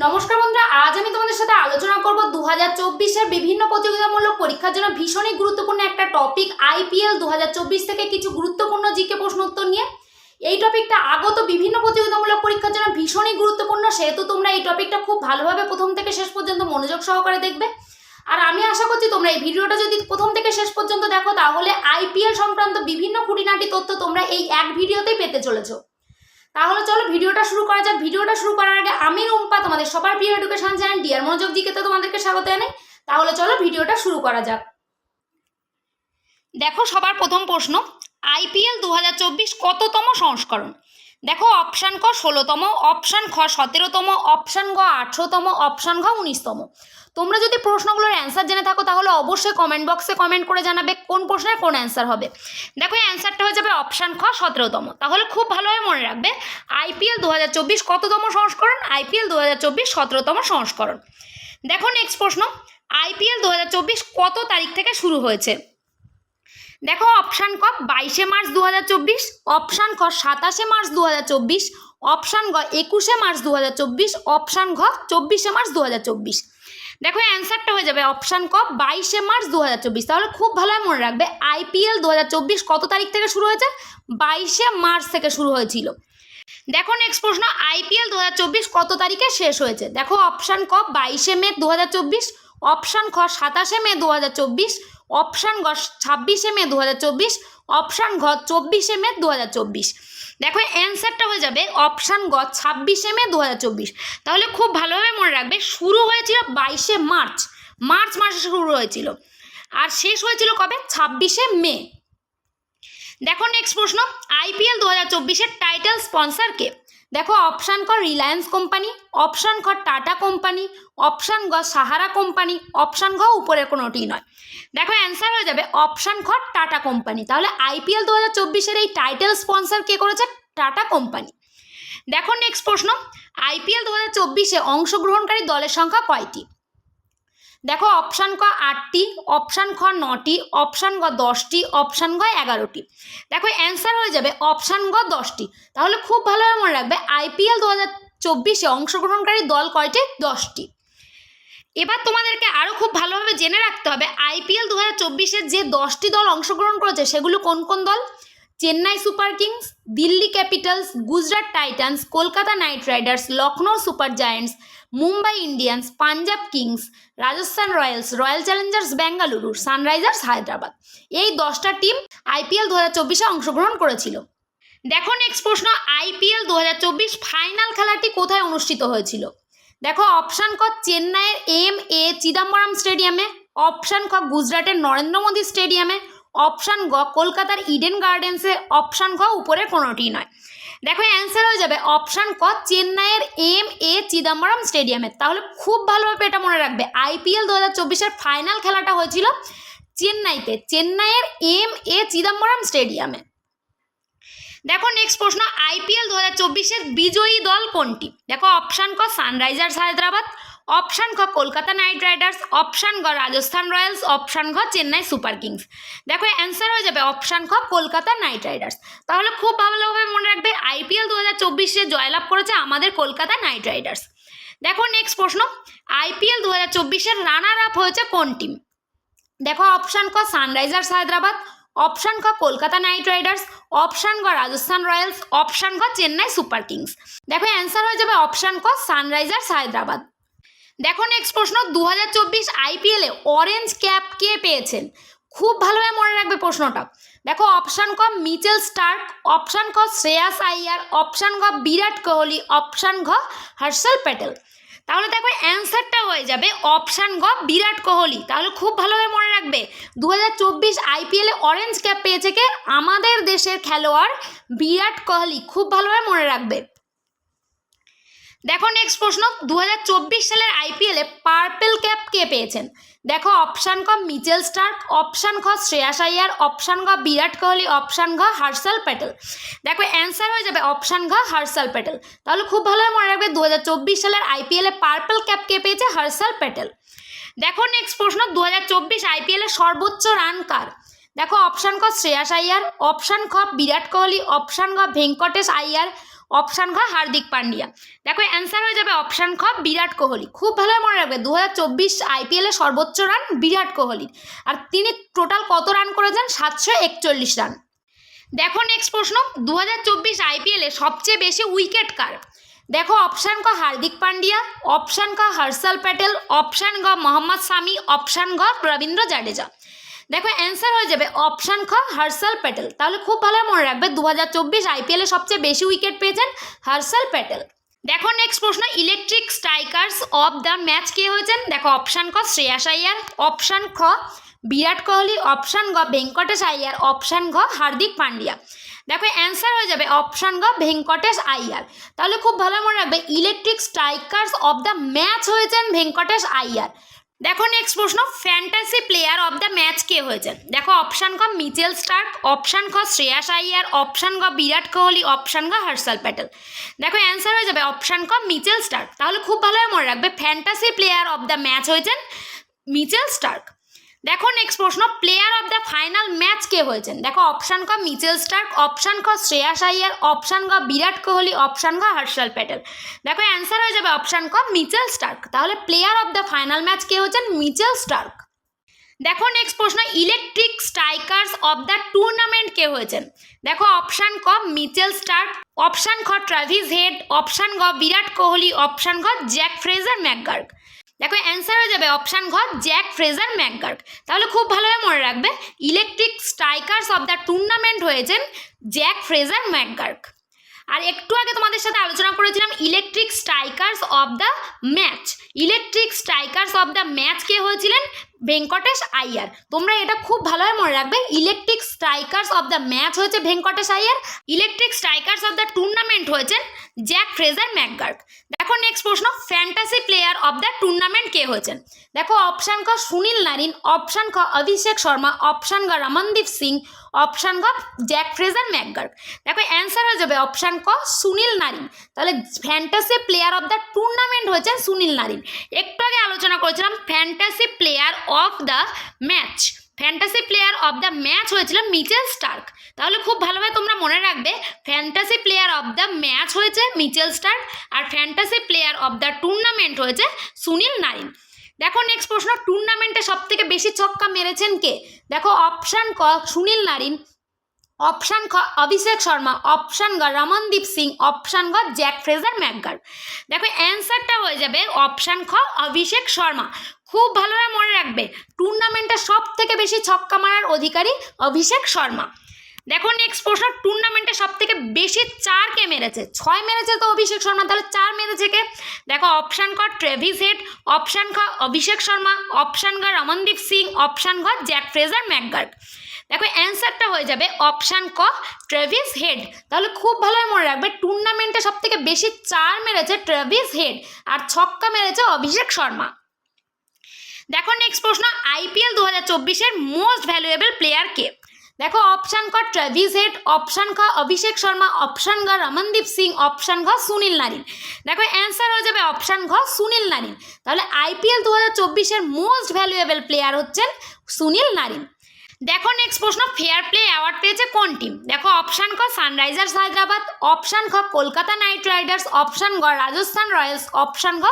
নমস্কার বন্ধুরা, আজ আমি তোমাদের সাথে আলোচনা করব 2024 বিভিন্ন প্রতিযোগিতামূলক পরীক্ষার জন্য ভীষণই গুরুত্বপূর্ণ একটা টপিক আইপিএল 2024 থেকে কিছু গুরুত্বপূর্ণ জিকে প্রশ্ন উত্তর নিয়ে। এই টপিকটা আগত বিভিন্ন প্রতিযোগিতামূলক পরীক্ষার জন্য ভীষণই গুরুত্বপূর্ণ, সেহেতু তোমরা এই টপিকটা খুব ভালোভাবে প্রথম থেকে শেষ পর্যন্ত মনোযোগ সহকারে দেখবে। আর আমি আশা করছি তোমরা এই ভিডিওটা যদি প্রথম থেকে শেষ পর্যন্ত দেখো তাহলে আইপিএল সংক্রান্ত বিভিন্ন খুঁটিনাটি তথ্য তোমরা এই এক ভিডিওতেই পেতে চলেছো। তাহলে চলো ভিডিওটা শুরু করা যাক। ভিডিওটা শুরু করার আগে আমি রুম্পা, তোমাদের সবার প্রিয় এডুকেশন চ্যানেল ডিয়ার মনোযোগ জিকেতে তোমাদেরকে স্বাগত জানাই। তাহলে চলো ভিডিওটা শুরু করা যাক। দেখো সবার প্রথম প্রশ্ন, আইপিএল 2024 কততম সংস্করণ? দেখো অপশান ক 16তম, অপশান খ 17তম, অপশান গ 18তম, অপশান ঘ 19তম। তোমরা যদি প্রশ্নগুলোর অ্যান্সার জেনে থাকো তাহলে অবশ্যই কমেন্ট বক্সে কমেন্ট করে জানাবে কোন প্রশ্নের কোন অ্যান্সার হবে। দেখো অ্যান্সারটা হয়ে যাবে অপশান খ 17তম। তাহলে খুব ভালোভাবে মনে রাখবে আইপিএল 2024 কততম সংস্করণ? আইপিএল 2024 17তম সংস্করণ। দেখো নেক্সট প্রশ্ন, আইপিএল 2024 কত তারিখ থেকে শুরু হয়েছে? দেখো অপশান ক 22শে মার্চ 2024, অপশান খ 27শে মার্চ 2024, অপশান গ 21শে মার্চ 2024, অপশান ঘ 24শে মার্চ 2024। দেখো অ্যান্সারটা হয়ে যাবে অপশান ক 22শে মার্চ 2024। তাহলে খুব ভালোভাবে মনে রাখবে আইপিএল 2024 কত তারিখ থেকে শুরু হয়েছে? 22শে মার্চ থেকে শুরু হয়েছিল। দেখো নেক্সট প্রশ্ন, আইপিএল 2024 কত তারিখে শেষ হয়েছে? দেখো অপশান ক 22শে মে 2024, অপশান খ 27শে মে 2024, অপশান গ 26শে মে 2024, অপশান ঘ 24শে মে 2024। দেখো অ্যান্সারটা হয়ে যাবে অপশান গ 26শে মে 2024। তাহলে খুব ভালোভাবে মনে রাখবে শুরু হয়েছিল 22শে মার্চ, মার্চ মাসে শুরু হয়েছিল, আর শেষ হয়েছিল কবে? 26শে মে। দেখো নেক্সট প্রশ্ন, আইপিএল 2024-এর টাইটেল স্পন্সর কে? দেখো অপশান ক রিলায়েন্স কোম্পানি, অপশান খ টাটা কোম্পানি, অপশান গ সাহারা কোম্পানি, অপশান ঘ উপরের কোনোটি নয়। দেখো অ্যান্সার হয়ে যাবে অপশান খ টাটা কোম্পানি। তাহলে আইপিএল 2024-এর এই টাইটেল স্পন্সর কে করেছে? Tata company. দেখো নেক্সট প্রশ্ন, আইপিএল 2024-এ অংশগ্রহণকারী দলের সংখ্যা কয়টি? দেখো অপশান ক 8টি, অপশান খ 9টি, অপশান গ 10টি, অপশান গ 11টি। দেখো অ্যান্সার হয়ে যাবে অপশান গ 10টি। তাহলে খুব ভালোভাবে মনে রাখবে আইপিএল 2024-এ অংশগ্রহণকারী দল কয়টি? 10টি। এবার তোমাদেরকে আরও খুব ভালোভাবে জেনে রাখতে হবে আইপিএল 2024-এর যে 10টি দল অংশগ্রহণ করেছে সেগুলো কোন কোন দল? Chennai Super Kings, Delhi Capitals, Gujarat Titans, Kolkata Knight Riders, Lucknow Super Giants, Mumbai Indians, Punjab Kings, Rajasthan Royals, Royal Challengers Bengaluru, Sunrisers Hyderabad. এই 10টা টিম আইপিএল 2024-এ অংশগ্রহণ করেছিল। দেখো নেক্সট প্রশ্ন, আইপিএল 2024 ফাইনাল খেলাটি কোথায় অনুষ্ঠিত হয়েছিল? দেখো অপশান ক চেন্নাইয়ের এম.এ. চিদাম্বরম স্টেডিয়ামে, অপশান খ গুজরাটের নরেন্দ্র মোদী স্টেডিয়ামে, অপশান গ কলকাতার ইডেন গার্ডেন্সে, অপশান ঘ উপরের কোনোটি নয়। দেখো অ্যান্সার হয়ে যাবে অপশান ক চেন্নাইয়ের এম.এ. চিদাম্বরম স্টেডিয়ামে। তাহলে খুব ভালোভাবে এটা মনে রাখবে আইপিএল 2024-এর ফাইনাল খেলাটা হয়েছিল চেন্নাইতে, চেন্নাইয়ের এম.এ. চিদাম্বরম স্টেডিয়ামে। দেখো নেক্সট প্রশ্ন, আইপিএল 2024-এর বিজয়ী দল কোনটি? দেখো অপশান ক সানরাইজার্স হায়দ্রাবাদ, অপশান খ কলকাতা নাইট রাইডার্স, অপশান গ রাজস্থান রয়্যালস, অপশান ঘ চেন্নাই সুপার কিংস। দেখো অ্যান্সার হয়ে যাবে অপশান খ কলকাতা নাইট রাইডার্স। তাহলে খুব ভালোভাবে মনে রাখবে আইপিএল 2024-এ জয়লাভ করেছে আমাদের কলকাতা নাইট রাইডার্স। দেখো নেক্সট প্রশ্ন, আইপিএল 2024-এর রানার আপ হয়েছে কোন টিম? দেখো অপশান ক সানরাইজার্স হায়দ্রাবাদ, অপশান খ কলকাতা নাইট রাইডার্স, অপশান গ রাজস্থান রয়্যালস, অপশান ঘ চেন্নাই সুপার কিংস। দেখো অ্যান্সার হয়ে যাবে অপশান ক সানরাইজার্স হায়দ্রাবাদ। দেখো নেক্সট প্রশ্ন, 2024 আইপিএলে অরেঞ্জ ক্যাপ কে পেয়েছেন? খুব ভালোভাবে মনে রাখবে প্রশ্নটা। দেখো অপশান ক মিচেল স্টার্ক, অপশান খ শ্রেয়াস আইয়ার, অপশান ঘ বিরাট কোহলি, অপশান ঘ হর্ষল প্যাটেল। তাহলে দেখো অ্যান্সারটা হয়ে যাবে অপশান গ বিরাট কোহলি। তাহলে খুব ভালোভাবে মনে রাখবে 2024 আইপিএলে অরেঞ্জ ক্যাপ পেয়েছে কে? আমাদের দেশের খেলোয়াড় বিরাট কোহলি। খুব ভালোভাবে মনে রাখবে। দেখো নেক্সট প্রশ্ন, 2024 সালের আইপিএলে পার্পেল ক্যাপ কে পেয়েছেন? দেখো অপশান ক মিচেল স্টার্ক, অপশান খ শ্রেয়াস আইয়ার, অপশান গ বিরাট কোহলি, অপশান ঘ হর্ষল প্যাটেল। দেখো অ্যান্সার হয়ে যাবে অপশান ঘ হর্ষল প্যাটেল। তাহলে খুব ভালোভাবে মনে রাখবে 2024 সালের আইপিএলে পার্পেল ক্যাপ কে পেয়েছে? হর্ষল প্যাটেল। দেখো নেক্সট প্রশ্ন, 2024 আইপিএলে সর্বোচ্চ রান কার? দেখো অপশান ক শ্রেয়াস আইয়ার, অপশান খ বিরাট কোহলি, অপশান ঘ ভেঙ্কটেশ আইয়ার, অপশান ঘ হার্দিক পান্ডিয়া। দেখো অ্যান্সার হয়ে যাবে অপশান খ বিরাট কোহলি। খুব ভালোভাবে মনে রাখবে 2024 আইপিএলের সর্বোচ্চ রান বিরাট কোহলির, আর তিনি টোটাল কত রান করেছেন? 741 রান। দেখো নেক্সট প্রশ্ন, 2024 আইপিএলে সবচেয়ে বেশি উইকেট কার? দেখো অপশান ক হার্দিক পান্ডিয়া, অপশান ক হর্ষল প্যাটেল, অপশান গ মোহাম্মদ শামি, অপশান ঘ রবীন্দ্র জাডেজা। দেখো অ্যান্সার হয়ে যাবে অপশান খ হর্ষল প্যাটেল। তাহলে খুব ভালো মনে রাখবে 2024 আইপিএলে সবচেয়ে বেশি উইকেট পেয়েছেন হর্ষল প্যাটেল। দেখো নেক্সট প্রশ্ন, electric strikers of the match কে হয়েছেন? দেখো অপশান ক শ্রেয়াস আইয়ার, অপশান খ বিরাট কোহলি, অপশান গ ভেঙ্কটেশ আইয়ার, অপশান ঘ হার্দিক পান্ডিয়া। দেখো অ্যান্সার হয়ে যাবে অপশান গ ভেঙ্কটেশ আইয়ার। তাহলে খুব ভালো মনে রাখবে electric strikers of the match হয়েছেন ভেঙ্কটেশ আইয়ার। দেখো নেক্সট প্রশ্ন, fantasy player of the match কে হয়েছেন? দেখো অপশান ক মিচেল স্টার্ক, অপশান খ শ্রেয়াস আইয়ার, অপশান গ বিরাট কোহলি, অপশান গ হর্ষল প্যাটেল। দেখো অ্যান্সার হয়ে যাবে অপশান ক মিচেল স্টার্ক। তাহলে খুব ভালোভাবে মনে রাখবে fantasy player of the match হয়েছেন মিচেল স্টার্ক। দেখো নেক্সট প্রশ্ন, player of the final match কে হয়েছেন? দেখো অপশান ক মিচেল স্টার্ক, অপশান খ শ্রেয়াস আইয়ার, অপশান গ বিরাট কোহলি, অপশান ঘ হর্ষল প্যাটেল। দেখো অ্যান্সার হয়ে যাবে অপশান ক মিচেল স্টার্ক। তাহলে player of the final match কে হচ্ছেন? Mitchell Starc. দেখো নেক্সট প্রশ্ন, electric strikers of the tournament কে হয়েছেন? দেখো অপশান ক মিচেল স্টার্ক, অপশান খ ট্রাভিস হেড, অপশান গ বিরাট কোহলি, অপশান ঘ জ্যাক ফ্রেজার ম্যাকগার্ক। দেখো অ্যান্সার হয়ে যাবে অপশান ঘ জ্যাক ফ্রেজার ম্যাকগার্ক। তাহলে খুব ভালোভাবে মনে রাখবে electric strikers of the tournament হয়েছেন জ্যাক ফ্রেজার ম্যাকগার্ক। আর একটু আগে তোমাদের সাথে আলোচনা করেছিলাম electric strikers of the match. Electric strikers of the match কে হয়েছিলেন? ভেঙ্কটেশ আইয়ার। তোমরা এটা খুব ভালোভাবে মনে রাখবে, electric strikers of the match হয়েছে Venkatesh Iyer, electric strikers of the tournament হয়েছেন জ্যাক ফ্রেজার ম্যাকগার্ক। দেখো নেক্সট প্রশ্ন, fantasy player of the tournament কে হয়েছেন? দেখো অপশান ক সুনীল নারিন, অপশান খ অভিষেক শর্মা, অপশান গ রমনদীপ সিং, অপশান ঘ জ্যাক ফ্রেজার ম্যাকগার্ক। দেখো অ্যান্সার হয়ে যাবে অপশান ক সুনীল নারিন। তাহলে fantasy player of the tournament হয়েছেন সুনীল নারিন। একটু আগে আলোচনা করেছিলাম fantasy player of the match. Fantasy player of the match হয়েছিল মিচেল স্টার্ক। তাহলে খুব ভালোভাবে তোমরা মনে রাখবে fantasy player of the match হয়েছে মিচেল স্টার্ক, আর fantasy player of the tournament হয়েছে সুনীল নারিন। দেখো নেক্সট প্রশ্ন, টুর্নামেন্টে সব থেকে বেশি ছক্কা মেরেছেন কে? দেখো অপশান ক সুনীল নারিন, অপশান খ অভিষেক শর্মা, অপশান গ রমনদীপ সিং, অপশান গ জ্যাক ফ্রেজার ম্যাকগার্ক। দেখো অ্যান্সারটা হয়ে যাবে অপশান খ অভিষেক শর্মা। খুব ভালোভাবে মনে রাখবে টুর্নামেন্টে সব থেকে বেশি ছক্কা মারার অধিকারী অভিষেক শর্মা। দেখো নেক্সট প্রশ্ন, টুর্নামেন্টে সব থেকে বেশি 4 কে মেরেছে? 6 মেরেছে তো অভিষেক শর্মা, তাহলে 4 মেরেছে কে? দেখো অপশান ক ট্রেভিস হেড, অপশান খ অভিষেক শর্মা, অপশান গ রমনদীপ সিং, অপশান ঘ জ্যাক ফ্রেজার ম্যাকগার্ক। দেখো অ্যান্সারটা হয়ে যাবে অপশান ক ট্রেভিস হেড। তাহলে খুব ভালোভাবে মনে রাখবে টুর্নামেন্টে সব থেকে বেশি 4 মেরেছে ট্রেভিস হেড, আর ছক্কা মেরেছে অভিষেক শর্মা। দেখো নেক্সট প্রশ্ন, আইপিএল 2024 মোস্ট ভ্যালুয়েবল প্লেয়ার কে? দেখো অপশান ক ট্রেভিস হেড, অপশান খ অভিষেক শর্মা, অপশান ঘ রমনদীপ সিং, অপশান ঘ সুনীল নারিন। দেখো অ্যান্সার হয়ে যাবে অপশান ঘ সুনীল নারিন। তাহলে আইপিএল 2024 মোস্ট ভ্যালুয়েবল প্লেয়ার হচ্ছেন সুনীল নারিন। দেখো নেক্সট প্রশ্ন, ফেয়ার প্লে অ্যাওয়ার্ড পেয়েছে কোন টিম? দেখো অপশান খ সানরাইজার্স হায়দ্রাবাদ, অপশান খ কলকাতা নাইট রাইডার্স, অপশান গ রাজস্থান রয়্যালস, অপশান ঘ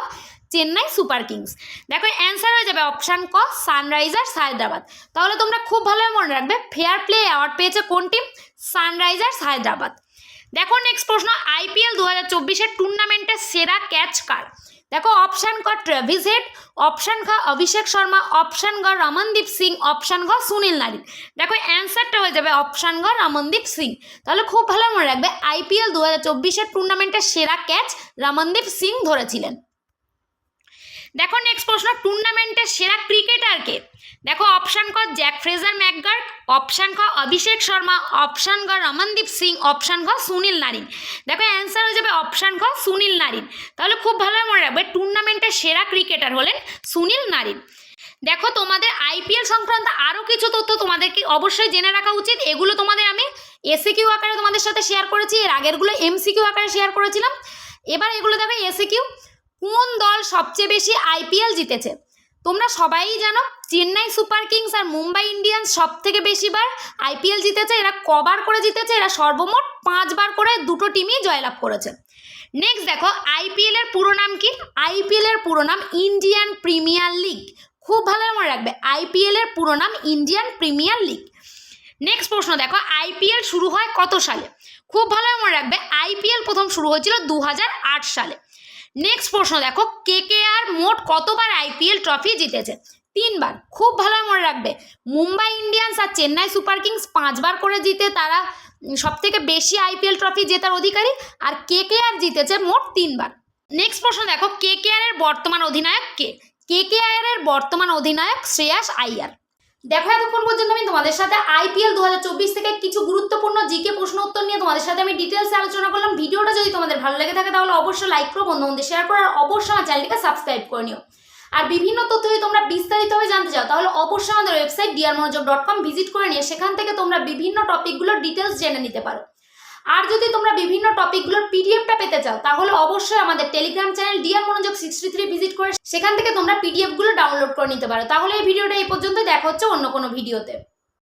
চেন্নাই সুপার কিংস। দেখো অ্যান্সার হয়ে যাবে অপশান ক সানরাইজার্স হায়দ্রাবাদ। তাহলে তোমরা খুব ভালোভাবে মনে রাখবে ফেয়ার প্লে অ্যাওয়ার্ড পেয়েছে কোন টিম? সানরাইজার্স হায়দ্রাবাদ। দেখো নেক্সট প্রশ্ন, আইপিএল 2024 টুর্নামেন্টের সেরা ক্যাচ কার? দেখো অপশান ক ট্রেভিস হেড, অপশান খ অভিষেক শর্মা, অপশান গ রমনদীপ সিং, অপশান ঘ সুনীল নারিন। দেখো অ্যান্সারটা হয়ে যাবে অপশান ঘ রমনদীপ সিং। তাহলে খুব ভালো মনে রাখবে আইপিএল 2024 টুর্নামেন্টের সেরা ক্যাচ রমনদীপ সিং ধরেছিলেন। দেখো নেক্সট প্রশ্ন, টুর্নামেন্টের সেরা ক্রিকেটার কে? দেখো অপশান ক জ্যাক ফ্রেজার ম্যাকগার্ক, অপশান খ অভিষেক শর্মা, অপশান গ রমনদীপ সিং, অপশান ঘ সুনীল নারিন। দেখো অ্যান্সার হয়ে যাবে অপশান ঘ সুনীল নারিন। তাহলে খুব ভালো মনে রাখবে টুর্নামেন্টের সেরা ক্রিকেটার হলেন সুনীল নারিন। দেখো তোমাদের আইপিএল সংক্রান্ত আরও কিছু তথ্য তোমাদেরকে অবশ্যই জেনে রাখা উচিত। এগুলো তোমাদের আমি এসিকিউ আকারে তোমাদের সাথে শেয়ার করেছি, এর আগেরগুলো এমসিকিউ আকারে শেয়ার করেছিলাম। এবার এগুলো দেখো এসিকিউ। কোন দল সবচেয়ে বেশি আইপিএল জিতেছে? তোমরা সবাই জানো চেন্নাই সুপার কিংস আর মুম্বাই ইন্ডিয়ান্স সব থেকে বেশিবার আইপিএল জিতেছে। এরা কবার করে জিতেছে? এরা সর্বমোট 5 বার করে, দুটো টিমই জয়লাভ করেছে। নেক্সট দেখো আইপিএল এর পুরো নাম কি? আইপিএল এর পুরো নাম ইন্ডিয়ান প্রিমিয়ার লিগ। খুব ভালো মনে রাখবে, আইপিএল এর পুরো নাম ইন্ডিয়ান প্রিমিয়ার লিগ। নেক্সট প্রশ্ন দেখো আইপিএল শুরু হয় কত সালে? খুব ভালো মনে রাখবে, আইপিএল প্রথম শুরু হয়েছিল 2008 সালে। নেক্সট প্রশ্ন দেখো কেকেআর মোট কতবার আইপিএল ট্রফি জিতেছে? 3 বার। খুব ভালো মনে রাখবে, মুম্বাই ইন্ডিয়ান্স আর চেন্নাই সুপার কিংস 5 বার করে জিতে তারা সব থেকে বেশি আইপিএল ট্রফি জেতার অধিকারী, আর কেকেআর জিতেছে মোট 3 বার। নেক্সট প্রশ্ন দেখো কেকেআর এর বর্তমান অধিনায়ক কে? কেকেআর এর বর্তমান অধিনায়ক শ্রেয়াস আইয়ার। দেখো এতক্ষণ পর্যন্ত আমি তোমাদের সাথে আইপিএল 2024 থেকে কিছু গুরুত্বপূর্ণ জিকে প্রশ্ন উত্তর নিয়ে তোমাদের সাথে আমি ডিটেলসে আলোচনা করলাম। ভিডিওটা যদি তোমাদের ভালো লেগে থাকে তাহলে অবশ্যই লাইক করো, বন্ধুদের শেয়ার করো, আর অবশ্যই আমার চ্যানেলটিকে সাবস্ক্রাইব করে নিও। আর বিভিন্ন তথ্য যদি তোমরা বিস্তারিতভাবে জানতে চাও তাহলে অবশ্যই আমাদের ওয়েবসাইট drmonojob.com ভিজিট করে নিয়ে সেখান থেকে তোমরা বিভিন্ন টপিকগুলোর ডিটেলস জেনে নিতে পারো। আর যদি তোমরা বিভিন্ন টপিকগুলোর পিডিএফটা পেতে চাও তাহলে অবশ্যই আমাদের টেলিগ্রাম চ্যানেল drmonojog 63 ভিজিট করে সেখান থেকে তোমরা পিডিএফগুলো ডাউনলোড করে নিতে পারো। তাহলে এই ভিডিওটা এই পর্যন্ত, দেখা হচ্ছে অন্য কোনো ভিডিওতে।